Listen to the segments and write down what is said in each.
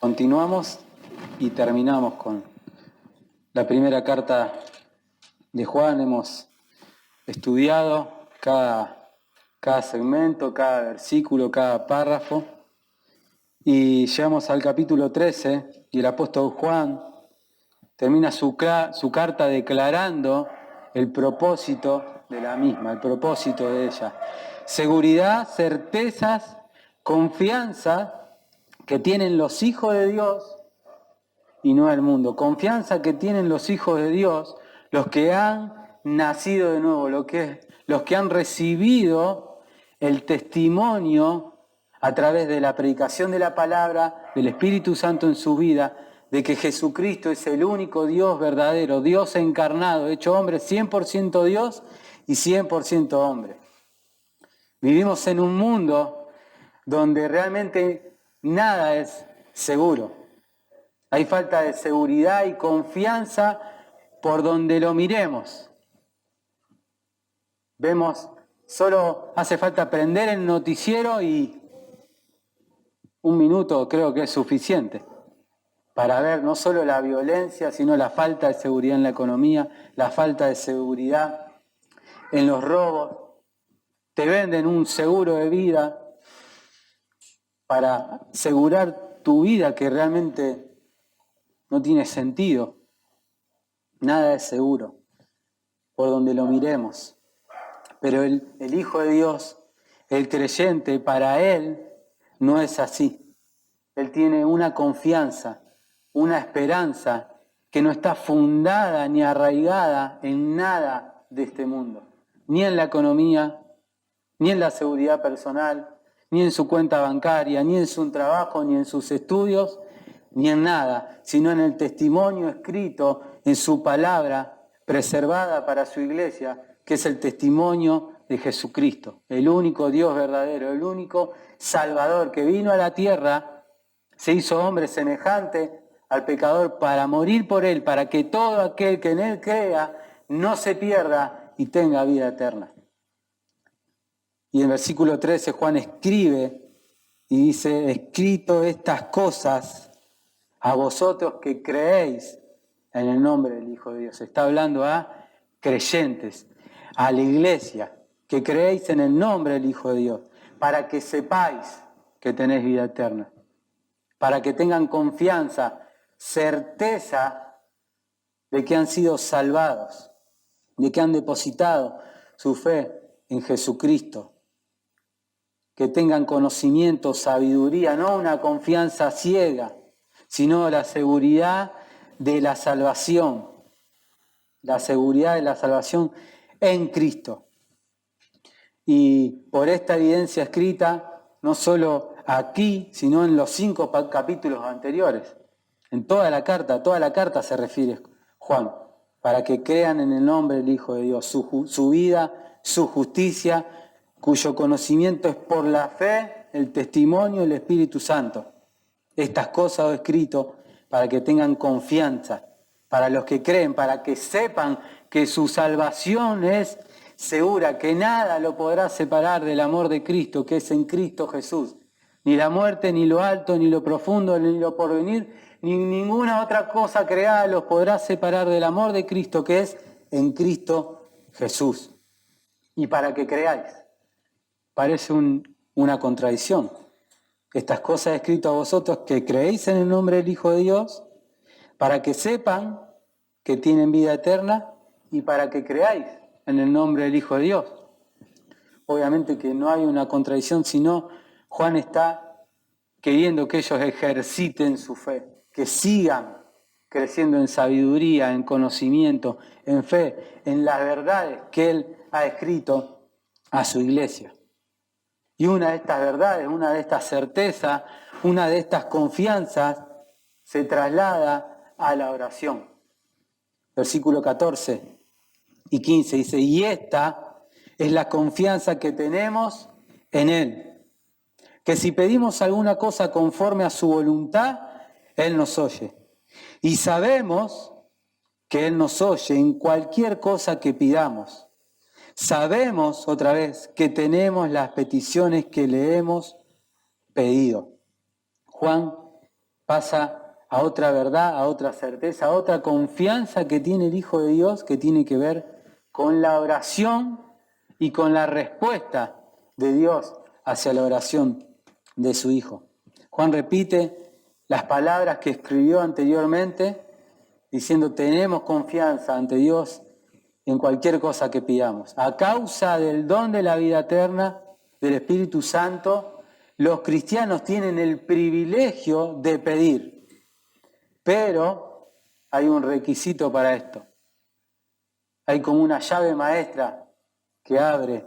Continuamos y terminamos con la primera carta de Juan. Hemos estudiado cada segmento, cada versículo, cada párrafo. Y llegamos al capítulo 13 y el apóstol Juan termina su carta declarando el propósito de la misma, el propósito de ella. Seguridad, certezas, confianza que tienen los hijos de Dios y no el mundo. Confianza que tienen los hijos de Dios, los que han nacido de nuevo, los que han recibido el testimonio a través de la predicación de la palabra, del Espíritu Santo en su vida, de que Jesucristo es el único Dios verdadero, Dios encarnado, hecho hombre, 100% Dios y 100% hombre. Vivimos en un mundo donde realmente nada es seguro. Hay falta de seguridad y confianza por donde lo miremos. Vemos, solo hace falta prender el noticiero y un minuto creo que es suficiente para ver no solo la violencia, sino la falta de seguridad en la economía, la falta de seguridad en los robos. Te venden un seguro de vida para asegurar tu vida que realmente no tiene sentido. Nada es seguro por donde lo miremos. Pero el Hijo de Dios, el creyente, para él no es así. Él tiene una confianza, una esperanza que no está fundada ni arraigada en nada de este mundo. Ni en la economía, ni en la seguridad personal, ni en su cuenta bancaria, ni en su trabajo, ni en sus estudios, ni en nada, sino en el testimonio escrito en su palabra, preservada para su iglesia, que es el testimonio de Jesucristo, el único Dios verdadero, el único Salvador que vino a la tierra, se hizo hombre semejante al pecador para morir por él, para que todo aquel que en él crea no se pierda y tenga vida eterna. Y en el versículo 13 Juan escribe y dice: escrito estas cosas a vosotros que creéis en el nombre del Hijo de Dios. Está hablando a creyentes, a la iglesia, que creéis en el nombre del Hijo de Dios, para que sepáis que tenéis vida eterna, para que tengan confianza, certeza de que han sido salvados, de que han depositado su fe en Jesucristo, que tengan conocimiento, sabiduría, no una confianza ciega, sino la seguridad de la salvación en Cristo. Y por esta evidencia escrita, no solo aquí, sino en los 5 capítulos anteriores, en toda la carta se refiere Juan, para que crean en el nombre del Hijo de Dios, su vida, su justicia, cuyo conocimiento es por la fe, el testimonio del Espíritu Santo. Estas cosas he escrito para que tengan confianza, para los que creen, para que sepan que su salvación es segura, que nada lo podrá separar del amor de Cristo, que es en Cristo Jesús. Ni la muerte, ni lo alto, ni lo profundo, ni lo porvenir, ni ninguna otra cosa creada los podrá separar del amor de Cristo, que es en Cristo Jesús. Y para que creáis. Parece una contradicción. Estas cosas he escrito a vosotros que creéis en el nombre del Hijo de Dios, para que sepan que tienen vida eterna y para que creáis en el nombre del Hijo de Dios. Obviamente que no hay una contradicción, sino Juan está queriendo que ellos ejerciten su fe, que sigan creciendo en sabiduría, en conocimiento, en fe, en las verdades que él ha escrito a su iglesia. Y una de estas verdades, una de estas certezas, una de estas confianzas se traslada a la oración. Versículo 14 y 15 dice: y esta es la confianza que tenemos en Él, que si pedimos alguna cosa conforme a su voluntad, Él nos oye. Y sabemos que Él nos oye en cualquier cosa que pidamos. Sabemos, otra vez, que tenemos las peticiones que le hemos pedido. Juan pasa a otra verdad, a otra certeza, a otra confianza que tiene el Hijo de Dios, que tiene que ver con la oración y con la respuesta de Dios hacia la oración de su Hijo. Juan repite las palabras que escribió anteriormente, diciendo: tenemos confianza ante Dios en cualquier cosa que pidamos. A causa del don de la vida eterna, del Espíritu Santo, los cristianos tienen el privilegio de pedir. Pero hay un requisito para esto. Hay como una llave maestra que abre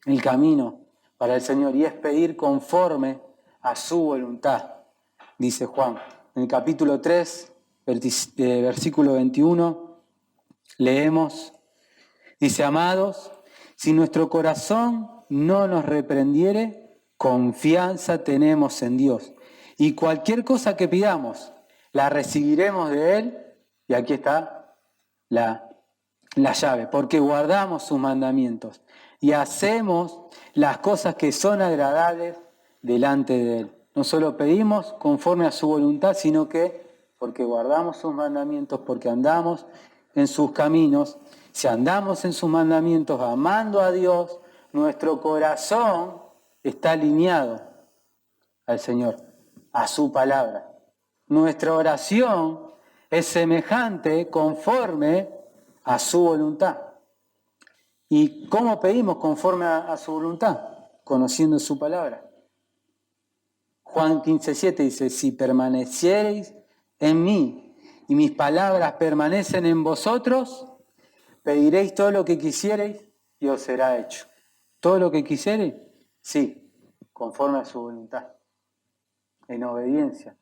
el camino para el Señor, y es pedir conforme a su voluntad, dice Juan. En el capítulo 3, versículo 21, leemos, dice: amados, si nuestro corazón no nos reprendiere, confianza tenemos en Dios, y cualquier cosa que pidamos, la recibiremos de Él, y aquí está la llave, porque guardamos sus mandamientos y hacemos las cosas que son agradables delante de Él. No solo pedimos conforme a su voluntad, sino que porque guardamos sus mandamientos, porque andamos en sus caminos. Si andamos en sus mandamientos amando a Dios, nuestro corazón está alineado al Señor, a su palabra. Nuestra oración es semejante, conforme a su voluntad. ¿Y cómo pedimos conforme a su voluntad? Conociendo su palabra. Juan 15:7 dice: si permaneciereis en mí y mis palabras permanecen en vosotros, pediréis todo lo que quisiereis y os será hecho. ¿Todo lo que quisiereis? Sí, conforme a su voluntad, en obediencia,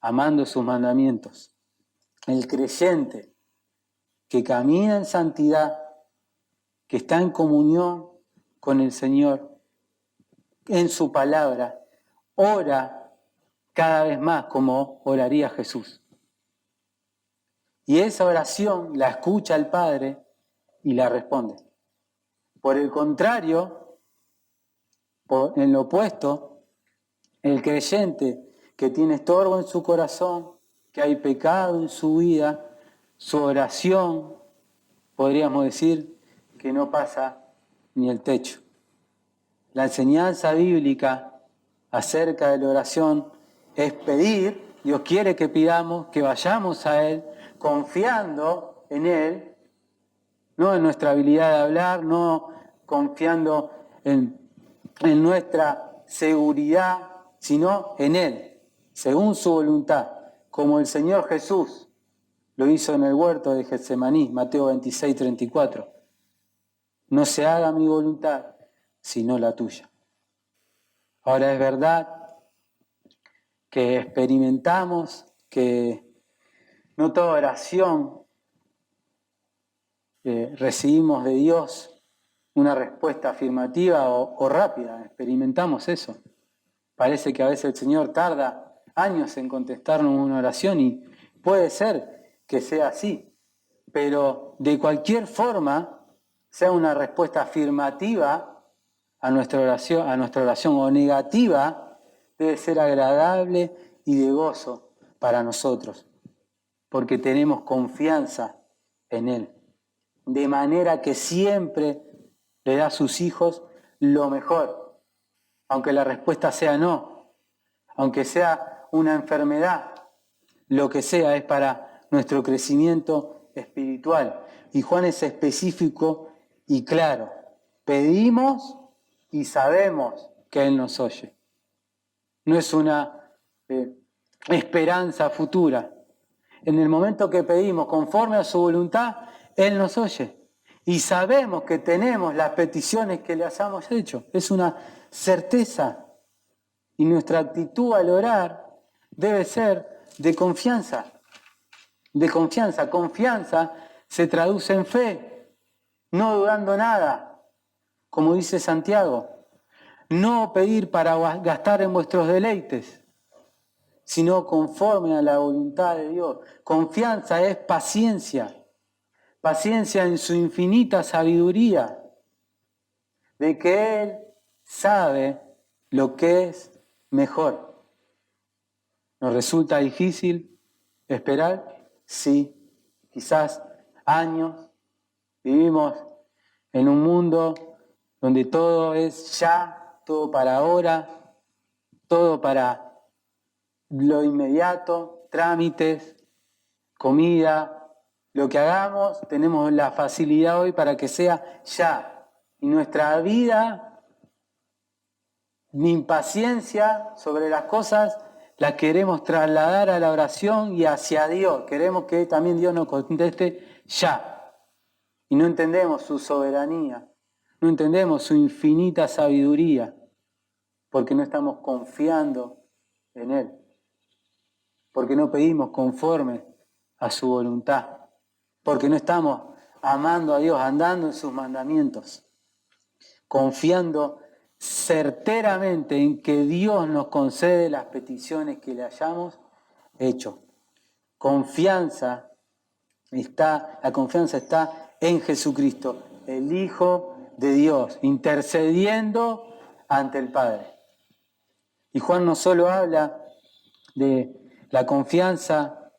amando sus mandamientos. El creyente que camina en santidad, que está en comunión con el Señor, en su palabra, ora cada vez más como oraría Jesús. Y esa oración la escucha el Padre y la responde. Por el contrario, en lo opuesto, el creyente que tiene estorbo en su corazón, que hay pecado en su vida, su oración, podríamos decir, que no pasa ni el techo. La enseñanza bíblica acerca de la oración es pedir. Dios quiere que pidamos, que vayamos a Él, confiando en Él, no en nuestra habilidad de hablar, no confiando en nuestra seguridad, sino en Él, según su voluntad, como el Señor Jesús lo hizo en el huerto de Getsemaní, Mateo 26:34. No se haga mi voluntad, sino la tuya. Ahora, es verdad que experimentamos que no toda oración recibimos de Dios una respuesta afirmativa o rápida. Experimentamos eso. Parece que a veces el Señor tarda años en contestarnos una oración, y puede ser que sea así, pero de cualquier forma, sea una respuesta afirmativa a nuestra oración o negativa, debe ser agradable y de gozo para nosotros, porque tenemos confianza en Él, de manera que siempre le da a sus hijos lo mejor, aunque la respuesta sea no, aunque sea una enfermedad, lo que sea es para nuestro crecimiento espiritual. Y Juan es específico y claro: pedimos y sabemos que Él nos oye. No es una esperanza futura. En el momento que pedimos conforme a su voluntad, Él nos oye. Y sabemos que tenemos las peticiones que le hayamos hecho. Es una certeza. Y nuestra actitud al orar debe ser de confianza. De confianza. Confianza se traduce en fe, no dudando nada, como dice Santiago. No pedir para gastar en vuestros deleites, sino conforme a la voluntad de Dios. Confianza es paciencia. Paciencia en su infinita sabiduría, de que Él sabe lo que es mejor. ¿Nos resulta difícil esperar? Sí, quizás años. Vivimos en un mundo donde todo es ya, todo para ahora, todo para lo inmediato, trámites, comida, lo que hagamos, tenemos la facilidad hoy para que sea ya. Y nuestra vida, mi impaciencia sobre las cosas, las queremos trasladar a la oración y hacia Dios. Queremos que también Dios nos conteste ya. Y no entendemos su soberanía, no entendemos su infinita sabiduría, porque no estamos confiando en Él, porque no pedimos conforme a su voluntad, porque no estamos amando a Dios, andando en sus mandamientos, confiando certeramente en que Dios nos concede las peticiones que le hayamos hecho. La confianza está en Jesucristo, el Hijo de Dios, intercediendo ante el Padre. Y Juan no solo habla de la confianza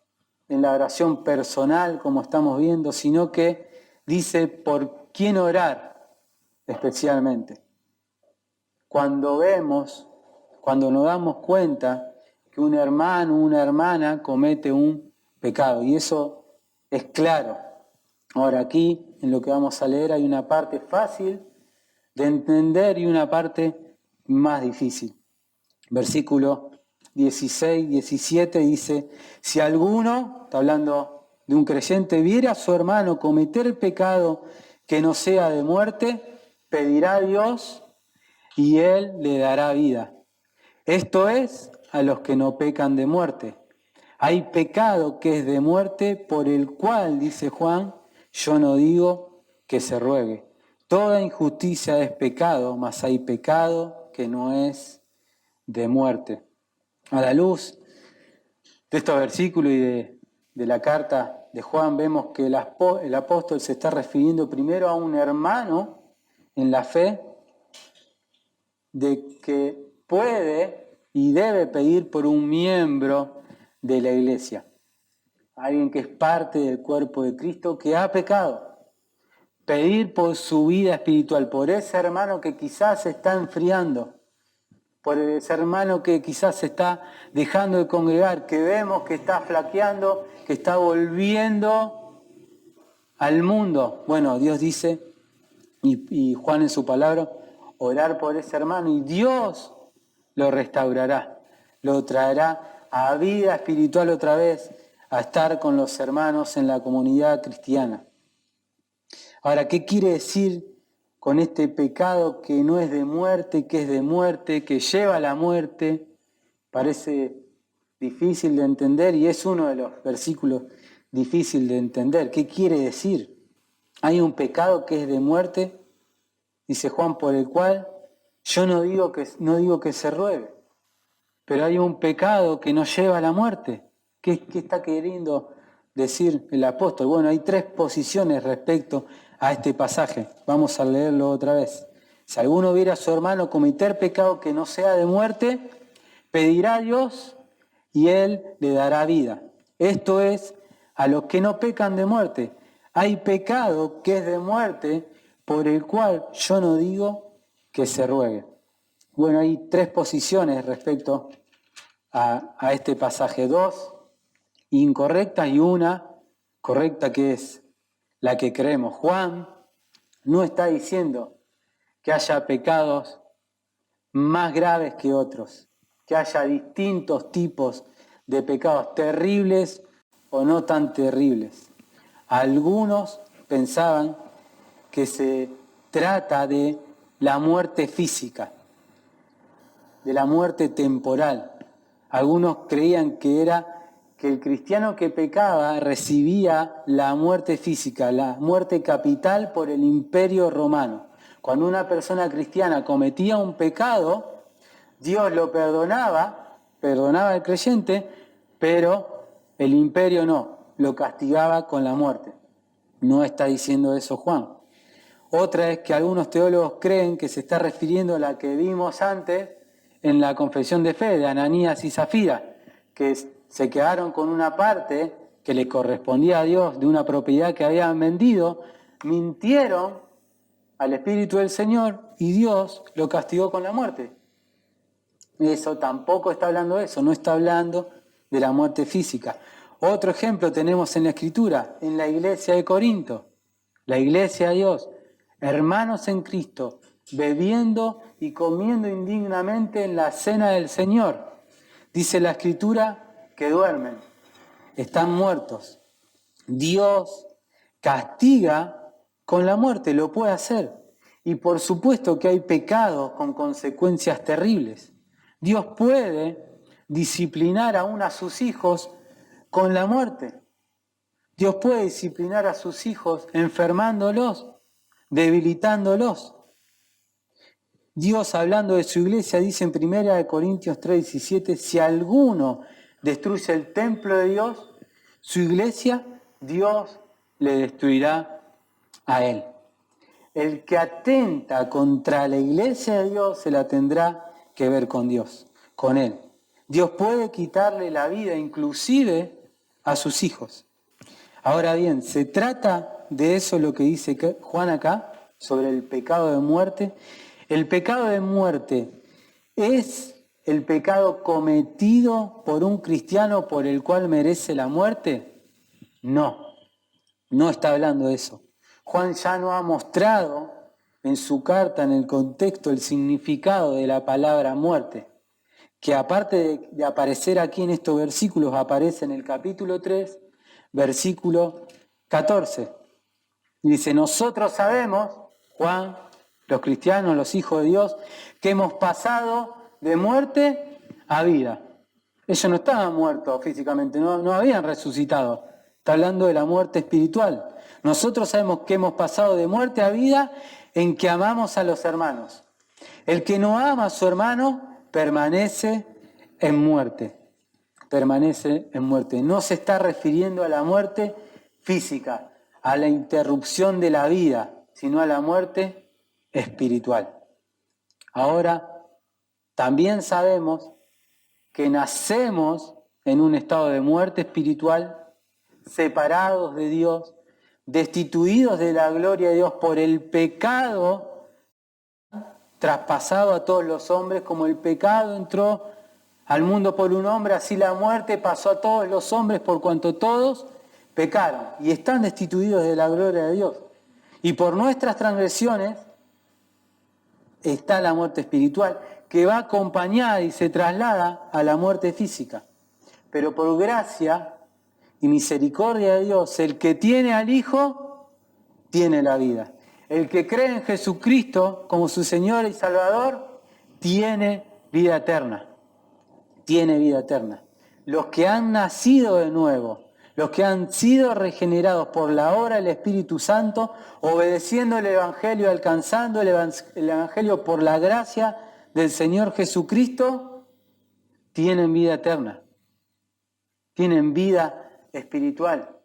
en la oración personal, como estamos viendo, sino que dice por quién orar especialmente. Cuando nos damos cuenta que un hermano o una hermana comete un pecado, y eso es claro. Ahora aquí, en lo que vamos a leer, hay una parte fácil de entender y una parte más difícil. Versículo 16, 17 dice, si alguno, está hablando de un creyente, viera a su hermano cometer pecado que no sea de muerte, pedirá a Dios y Él le dará vida. Esto es a los que no pecan de muerte. Hay pecado que es de muerte, por el cual, dice Juan, yo no digo que se ruegue. Toda injusticia es pecado, mas hay pecado que no es de muerte. A la luz de estos versículos y de la carta de Juan, vemos que el apóstol se está refiriendo primero a un hermano en la fe, de que puede y debe pedir por un miembro de la iglesia, alguien que es parte del cuerpo de Cristo que ha pecado. Pedir por su vida espiritual, por ese hermano que quizás se está enfriando, por ese hermano que quizás se está dejando de congregar, que vemos que está flaqueando, que está volviendo al mundo. Bueno, Dios dice, y Juan en su palabra, orar por ese hermano y Dios lo restaurará, lo traerá a vida espiritual otra vez, a estar con los hermanos en la comunidad cristiana. Ahora, ¿qué quiere decir con este pecado que no es de muerte, que es de muerte, que lleva a la muerte? Parece difícil de entender y es uno de los versículos difícil de entender. ¿Qué quiere decir? Hay un pecado que es de muerte, dice Juan, por el cual yo no digo que se ruegue, pero hay un pecado que nos lleva a la muerte. ¿Qué está queriendo decir el apóstol? Bueno, hay tres posiciones respecto a este pasaje. Vamos a leerlo otra vez. Si alguno viera a su hermano cometer pecado que no sea de muerte, pedirá a Dios y Él le dará vida. Esto es a los que no pecan de muerte. Hay pecado que es de muerte, por el cual yo no digo que se ruegue. Bueno, hay tres posiciones respecto a este pasaje. Dos incorrectas y una correcta, que es la que creemos. Juan no está diciendo que haya pecados más graves que otros, que haya distintos tipos de pecados terribles o no tan terribles. Algunos pensaban que se trata de la muerte física, de la muerte temporal. Algunos creían que era que el cristiano que pecaba recibía la muerte física, la muerte capital por el imperio romano. Cuando una persona cristiana cometía un pecado, Dios lo perdonaba al creyente, pero el imperio no, lo castigaba con la muerte. No está diciendo eso Juan. Otra es que algunos teólogos creen que se está refiriendo a la que vimos antes en la confesión de fe de Ananías y Zafira, que se quedaron con una parte que le correspondía a Dios de una propiedad que habían vendido, mintieron al Espíritu del Señor y Dios lo castigó con la muerte. Eso tampoco está hablando de eso, no está hablando de la muerte física. Otro ejemplo tenemos en la Escritura, en la iglesia de Corinto, la iglesia de Dios, hermanos en Cristo, bebiendo y comiendo indignamente en la cena del Señor. Dice la Escritura que duermen, están muertos. Dios castiga con la muerte, lo puede hacer. Y por supuesto que hay pecados con consecuencias terribles. Dios puede disciplinar aún a sus hijos con la muerte. Dios puede disciplinar a sus hijos enfermándolos, debilitándolos. Dios, hablando de su iglesia, dice en 1 Corintios 3:17, si alguno destruye el templo de Dios, su iglesia, Dios le destruirá a él. El que atenta contra la iglesia de Dios se la tendrá que ver con Dios, con Él. Dios puede quitarle la vida inclusive a sus hijos. Ahora bien, se trata de eso lo que dice Juan acá, sobre el pecado de muerte. El pecado de muerte es el pecado cometido por un cristiano por el cual merece la muerte. No está hablando de eso. Juan ya no ha mostrado en su carta, en el contexto, el significado de la palabra muerte, que aparte de aparecer aquí en estos versículos, aparece en el capítulo 3, versículo 14. Dice, nosotros sabemos, Juan, los cristianos, los hijos de Dios, que hemos pasado de muerte a vida. Ellos no estaban muertos físicamente, no habían resucitado. Está hablando de la muerte espiritual. Nosotros sabemos que hemos pasado de muerte a vida en que amamos a los hermanos. El que no ama a su hermano permanece en muerte. Permanece en muerte. No se está refiriendo a la muerte física, a la interrupción de la vida, sino a la muerte espiritual. Ahora, también sabemos que nacemos en un estado de muerte espiritual, separados de Dios, destituidos de la gloria de Dios por el pecado traspasado a todos los hombres, como el pecado entró al mundo por un hombre, así la muerte pasó a todos los hombres por cuanto todos pecaron y están destituidos de la gloria de Dios. Y por nuestras transgresiones está la muerte espiritual, que va acompañada y se traslada a la muerte física. Pero por gracia y misericordia de Dios, el que tiene al Hijo, tiene la vida. El que cree en Jesucristo como su Señor y Salvador, tiene vida eterna. Tiene vida eterna. Los que han nacido de nuevo, los que han sido regenerados por la obra del Espíritu Santo, obedeciendo el Evangelio, alcanzando el Evangelio por la gracia del Señor Jesucristo, tienen vida eterna. Tienen vida espiritual.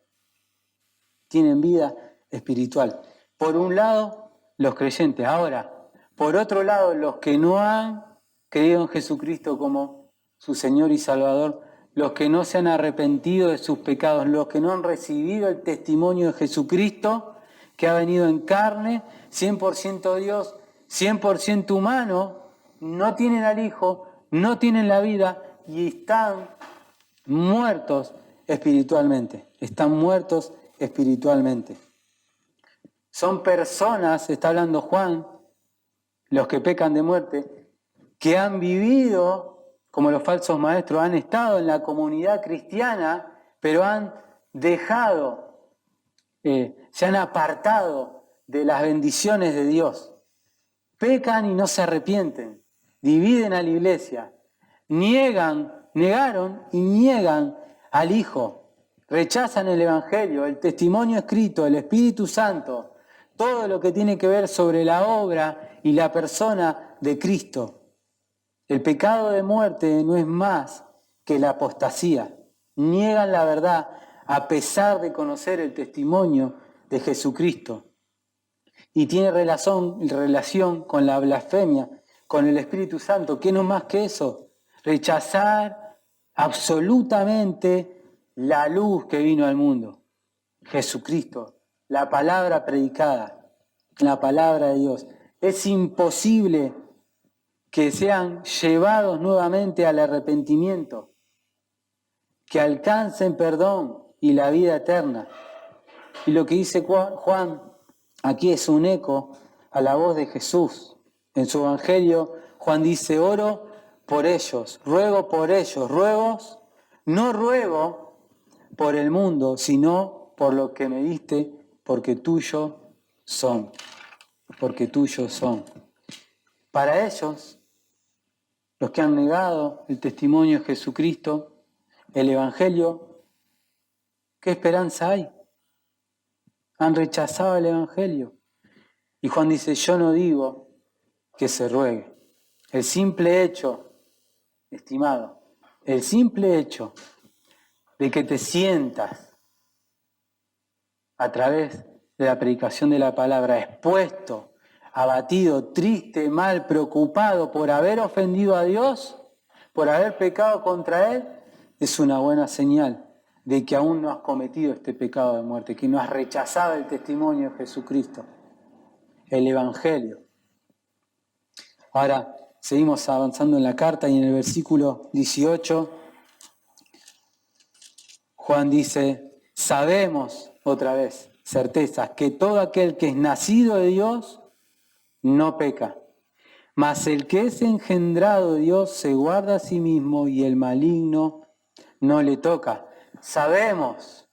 Tienen vida espiritual. Por un lado, los creyentes. Ahora, por otro lado, los que no han creído en Jesucristo como su Señor y Salvador, los que no se han arrepentido de sus pecados, los que no han recibido el testimonio de Jesucristo, que ha venido en carne, 100% Dios, 100% humano, no tienen al Hijo, no tienen la vida y están muertos espiritualmente. Están muertos espiritualmente. Son personas, está hablando Juan, los que pecan de muerte, que han vivido como los falsos maestros, han estado en la comunidad cristiana, pero han dejado, se han apartado de las bendiciones de Dios. Pecan y no se arrepienten, dividen a la iglesia, negaron y niegan al Hijo, rechazan el Evangelio, el testimonio escrito, el Espíritu Santo, todo lo que tiene que ver sobre la obra y la persona de Cristo. El pecado de muerte no es más que la apostasía. Niegan la verdad a pesar de conocer el testimonio de Jesucristo. Y tiene relación con la blasfemia, con el Espíritu Santo, que no es más que eso. Rechazar absolutamente la luz que vino al mundo, Jesucristo, la palabra predicada, la palabra de Dios. Es imposible que sean llevados nuevamente al arrepentimiento, que alcancen perdón y la vida eterna. Y lo que dice Juan aquí es un eco a la voz de Jesús. En su evangelio, Juan dice, oro por ellos, ruego por ellos, no ruego por el mundo, sino por lo que me diste, porque tuyos son. Para ellos, los que han negado el testimonio de Jesucristo, el evangelio, ¿qué esperanza hay? Han rechazado el evangelio. Y Juan dice, yo no digo que se ruegue. El simple hecho, estimado, el simple hecho de que te sientas a través de la predicación de la palabra expuesto, abatido, triste, mal, preocupado por haber ofendido a Dios, por haber pecado contra Él, es una buena señal de que aún no has cometido este pecado de muerte, que no has rechazado el testimonio de Jesucristo, el Evangelio. Ahora seguimos avanzando en la carta y en el versículo 18, Juan dice, sabemos otra vez, certeza, que todo aquel que es nacido de Dios no peca. Mas el que es engendrado de Dios se guarda a sí mismo y el maligno no le toca. Sabemos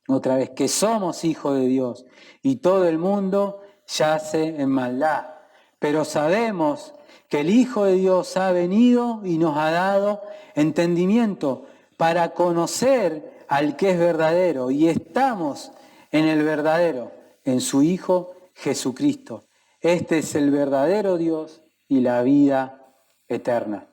otra vez que somos hijos de Dios y todo el mundo yace en maldad. Pero sabemos que el Hijo de Dios ha venido y nos ha dado entendimiento para conocer al que es verdadero. Y estamos en el verdadero, en su Hijo Jesucristo. Este es el verdadero Dios y la vida eterna.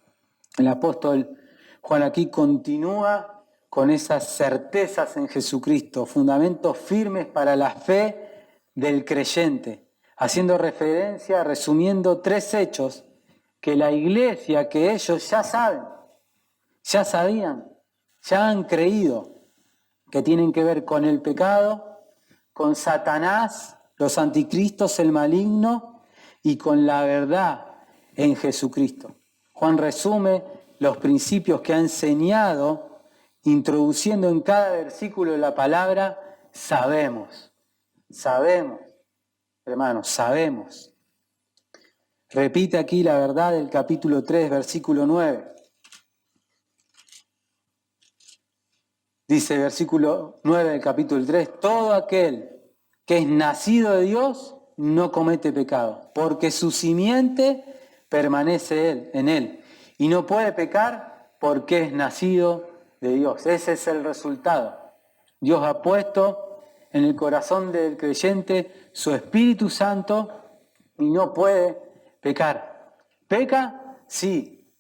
El apóstol Juan aquí continúa con esas certezas en Jesucristo, fundamentos firmes para la fe del creyente, haciendo referencia, resumiendo 3 hechos que la iglesia, que ellos ya saben, ya sabían, ya han creído, que tienen que ver con el pecado, con Satanás, los anticristos, el maligno, y con la verdad en Jesucristo. Juan resume los principios que ha enseñado, introduciendo en cada versículo la palabra sabemos, hermanos, sabemos. Repite aquí la verdad del capítulo 3, versículo 9. Dice versículo 9 del capítulo 3, todo aquel que es nacido de Dios no comete pecado, porque su simiente permanece en él y no puede pecar porque es nacido de Dios. Ese es el resultado. Dios ha puesto en el corazón del creyente su Espíritu Santo y no puede pecar. ¿Peca? Sí.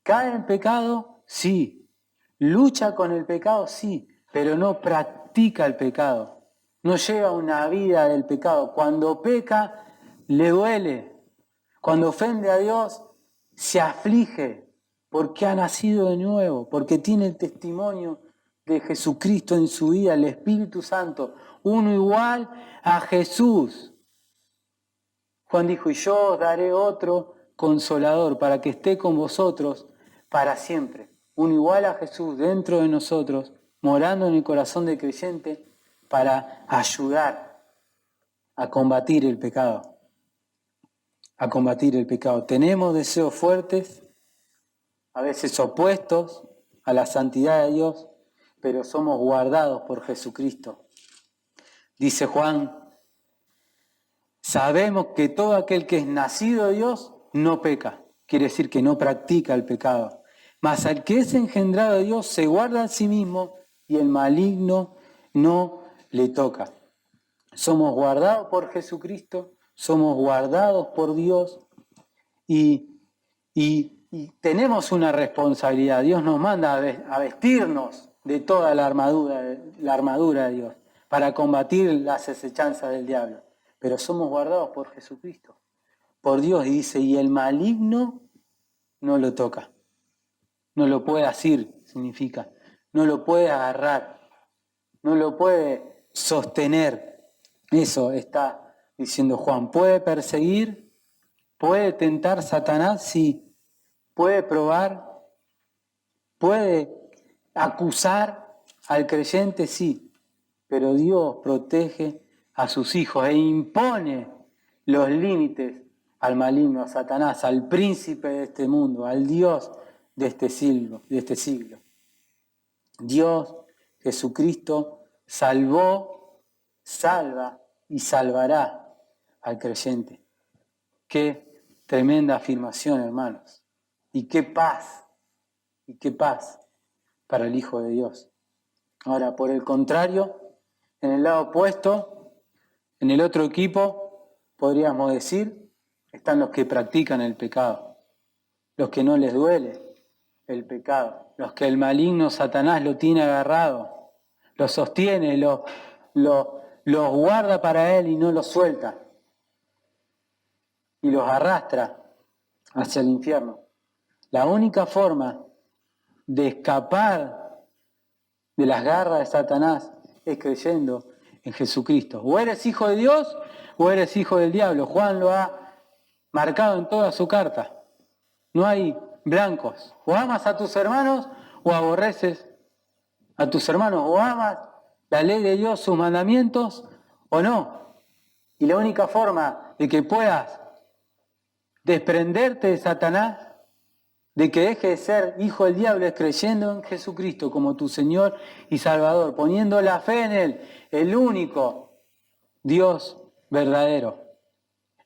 ¿Cae en pecado? Sí. ¿Lucha con el pecado? Sí, pero no practica el pecado. No lleva una vida del pecado. Cuando peca, le duele. Cuando ofende a Dios, se aflige porque ha nacido de nuevo, porque tiene el testimonio de Jesucristo en su vida, el Espíritu Santo, uno igual a Jesús. Juan dijo, y yo os daré otro consolador para que esté con vosotros para siempre. Uno igual a Jesús dentro de nosotros, morando en el corazón del creyente para ayudar a combatir el pecado. Tenemos deseos fuertes, a veces opuestos a la santidad de Dios, pero somos guardados por Jesucristo. Dice Juan, sabemos que todo aquel que es nacido de Dios no peca, quiere decir que no practica el pecado. Mas al que es engendrado de Dios se guarda a sí mismo y el maligno no le toca. Somos guardados por Jesucristo, somos guardados por Dios y tenemos una responsabilidad. Dios nos manda a vestirnos de toda la armadura de Dios para combatir las acechanzas del diablo. Pero somos guardados por Jesucristo, por Dios, y dice, y el maligno no lo toca. no lo puede asir, significa, no lo puede agarrar, no lo puede sostener. Eso está diciendo Juan. ¿Puede perseguir? ¿Puede tentar Satanás? Sí. ¿Puede probar? ¿Puede acusar al creyente? Sí. Pero Dios protege a sus hijos e impone los límites al maligno, a Satanás, al príncipe de este mundo, al Dios de este siglo. Dios, Jesucristo, salvó, salva y salvará al creyente. Qué tremenda afirmación, hermanos. Y qué paz para el Hijo de Dios. Ahora, por el contrario, en el lado opuesto, en el otro equipo, podríamos decir, están los que practican el pecado, los que no les duele el pecado, los que el maligno Satanás lo tiene agarrado, lo sostiene, lo guarda para él y no lo suelta, y los arrastra hacia el infierno. La única forma de escapar de las garras de Satanás es creyendo en Jesucristo. O eres hijo de Dios o eres hijo del diablo. Juan lo ha marcado en toda su carta. No hay blancos. O amas a tus hermanos o aborreces a tus hermanos. O amas la ley de Dios, sus mandamientos o no. Y la única forma de que puedas desprenderte de Satanás, de que deje de ser hijo del diablo, es creyendo en Jesucristo como tu Señor y Salvador, poniendo la fe en Él, el único Dios verdadero,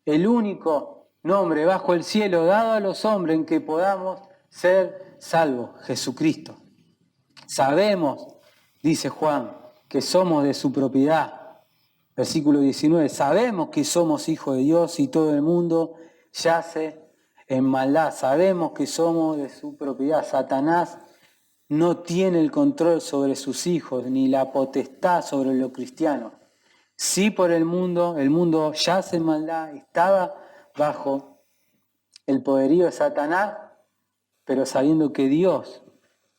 el único nombre bajo el cielo dado a los hombres en que podamos ser salvos, Jesucristo. Sabemos, dice Juan, que somos de su propiedad. Versículo 19, sabemos que somos hijos de Dios y todo el mundo yace en maldad. Sabemos que somos de su propiedad. Satanás no tiene el control sobre sus hijos, ni la potestad sobre los cristianos. Sí por el mundo yace en maldad, estaba bajo el poderío de Satanás, pero sabiendo que Dios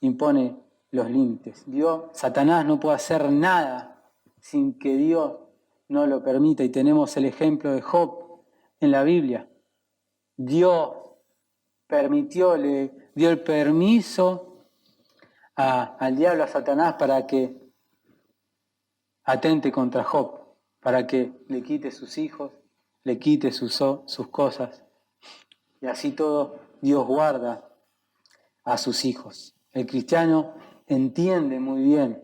impone los límites. Satanás no puede hacer nada sin que Dios no lo permita. Y tenemos el ejemplo de Job en la Biblia. Dios permitió, le dio el permiso al diablo, a Satanás, para que atente contra Job, para que le quite sus hijos, le quite sus cosas. Y así todo, Dios guarda a sus hijos. El cristiano entiende muy bien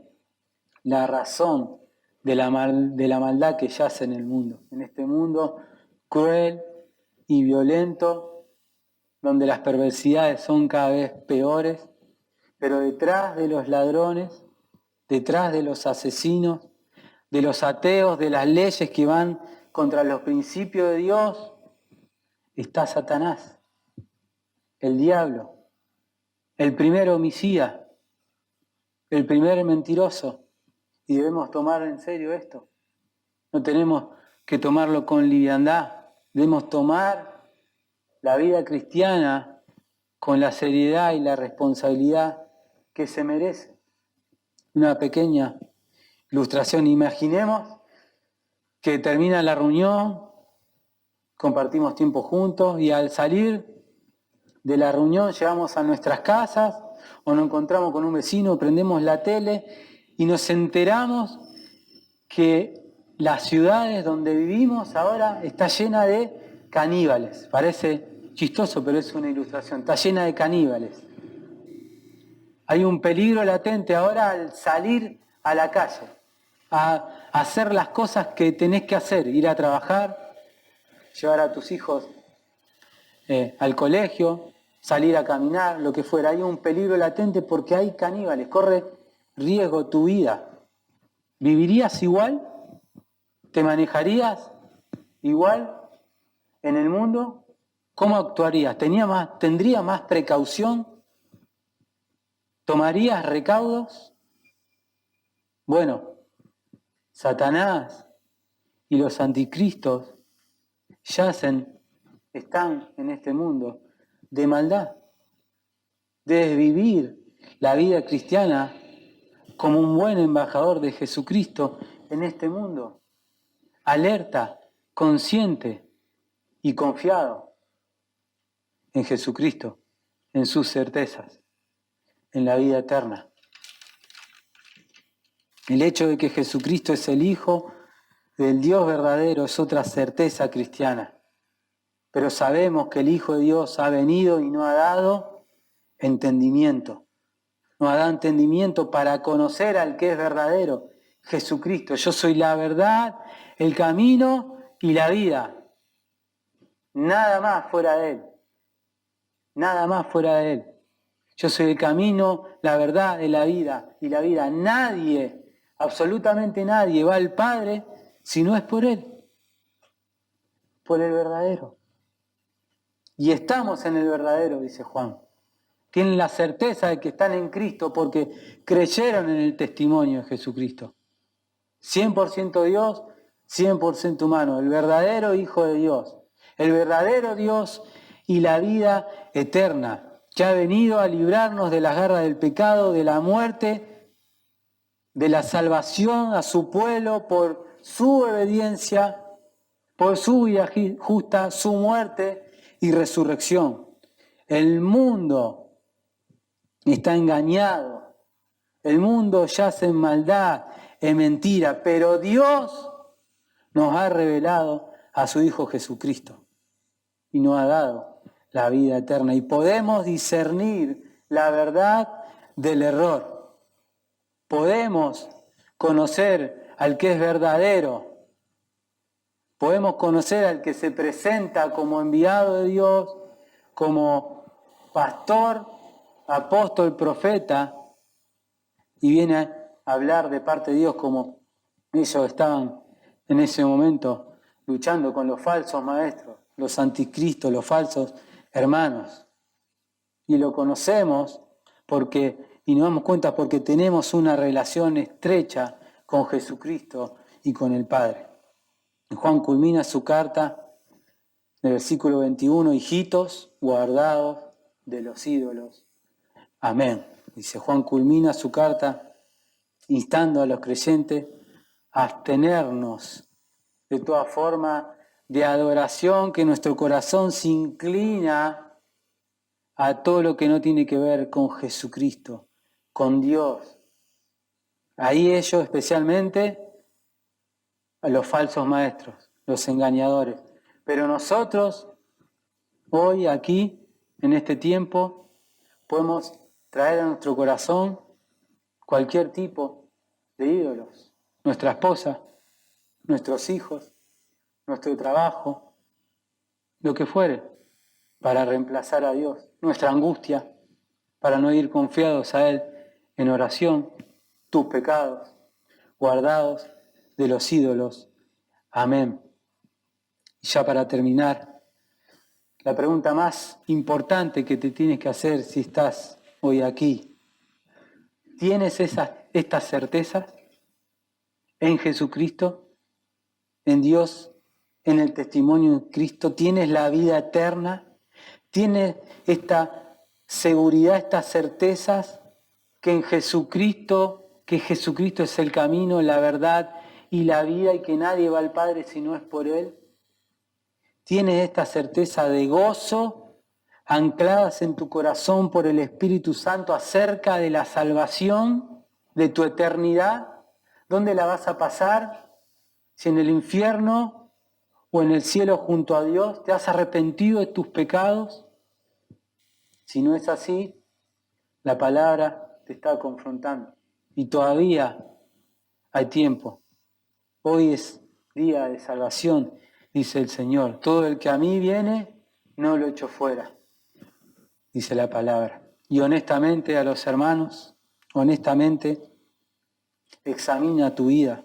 la razón de la maldad que yace en el mundo, en este mundo cruel y violento, donde las perversidades son cada vez peores, pero detrás de los ladrones, detrás de los asesinos, de los ateos, de las leyes que van contra los principios de Dios, está Satanás, el diablo, el primer homicida, el primer mentiroso. Y debemos tomar en serio esto. No tenemos que tomarlo con liviandad. Debemos tomar la vida cristiana con la seriedad y la responsabilidad que se merece. Una pequeña ilustración. Imaginemos que termina la reunión, compartimos tiempo juntos y al salir de la reunión llegamos a nuestras casas o nos encontramos con un vecino, prendemos la tele y nos enteramos que las ciudades donde vivimos ahora está llena de caníbales. Parece chistoso, pero es una ilustración. Está llena de caníbales. Hay un peligro latente ahora al salir a la calle, a hacer las cosas que tenés que hacer, ir a trabajar, llevar a tus hijos al colegio, salir a caminar, lo que fuera. Hay un peligro latente porque hay caníbales, corre riesgo tu vida. ¿Vivirías igual? ¿Te manejarías igual en el mundo? ¿Cómo actuarías? ¿Tendría más precaución? ¿Tomarías recaudos? Bueno, Satanás y los anticristos están en este mundo de maldad. Debes vivir la vida cristiana como un buen embajador de Jesucristo en este mundo, alerta, consciente y confiado en Jesucristo, en sus certezas, en la vida eterna. El hecho de que Jesucristo es el Hijo del Dios verdadero es otra certeza cristiana. Pero sabemos que el Hijo de Dios ha venido y nos ha dado entendimiento. Nos ha dado entendimiento para conocer al que es verdadero, Jesucristo. Yo soy la verdad, el camino y la vida. Nada más fuera de Él. Nada más fuera de Él. Yo soy el camino, la verdad y la vida. Nadie, absolutamente nadie va al Padre si no es por Él. Por el verdadero. Y estamos en el verdadero, dice Juan. Tienen la certeza de que están en Cristo porque creyeron en el testimonio de Jesucristo. 100% Dios, 100% humano. El verdadero Hijo de Dios. El verdadero Dios y la vida eterna, que ha venido a librarnos de las garras del pecado, de la muerte, de la salvación a su pueblo por su obediencia, por su vida justa, su muerte y resurrección. El mundo está engañado, el mundo yace en maldad, en mentira, pero Dios nos ha revelado a su Hijo Jesucristo y nos ha dado la vida eterna. Y podemos discernir la verdad del error. Podemos conocer al que es verdadero. Podemos conocer al que se presenta como enviado de Dios, como pastor, apóstol, profeta, y viene a hablar de parte de Dios como ellos estaban en ese momento luchando con los falsos maestros, los anticristos, los falsos hermanos. Y lo conocemos y nos damos cuenta porque tenemos una relación estrecha con Jesucristo y con el Padre. Juan culmina su carta en el versículo 21, hijitos guardados de los ídolos. Amén. Dice Juan, culmina su carta instando a los creyentes a abstenernos de toda forma de adoración, que nuestro corazón se inclina a todo lo que no tiene que ver con Jesucristo, con Dios. Ahí ellos especialmente a los falsos maestros, los engañadores. Pero nosotros, hoy, aquí, en este tiempo, podemos traer a nuestro corazón cualquier tipo de ídolos. Nuestra esposa, nuestros hijos, nuestro trabajo, lo que fuere, para reemplazar a Dios. Nuestra angustia, para no ir confiados a Él en oración. Tus pecados, guardados de los ídolos. Amén. Y ya para terminar, la pregunta más importante que te tienes que hacer si estás hoy aquí. ¿Tienes estas certezas en Jesucristo, en Dios, en el testimonio de Cristo? ¿Tienes la vida eterna? ¿Tienes esta seguridad, estas certezas que en Jesucristo, que Jesucristo es el camino, la verdad y la vida y que nadie va al Padre si no es por Él? ¿Tienes esta certeza de gozo ancladas en tu corazón por el Espíritu Santo acerca de la salvación, de tu eternidad? ¿Dónde la vas a pasar? ¿Si en el infierno o en el cielo junto a Dios? ¿Te has arrepentido de tus pecados? Si no es así, la palabra te está confrontando. Y todavía hay tiempo. Hoy es día de salvación, dice el Señor. Todo el que a mí viene, no lo echo fuera, dice la palabra. Y honestamente a los hermanos, honestamente, examina tu vida.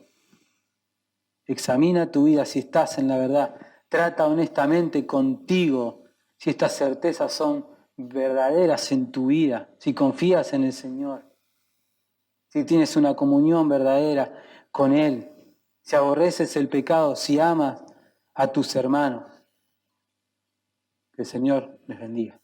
Examina tu vida si estás en la verdad. Trata honestamente contigo si estas certezas son verdaderas en tu vida, si confías en el Señor, si tienes una comunión verdadera con Él, si aborreces el pecado, si amas a tus hermanos. Que el Señor les bendiga.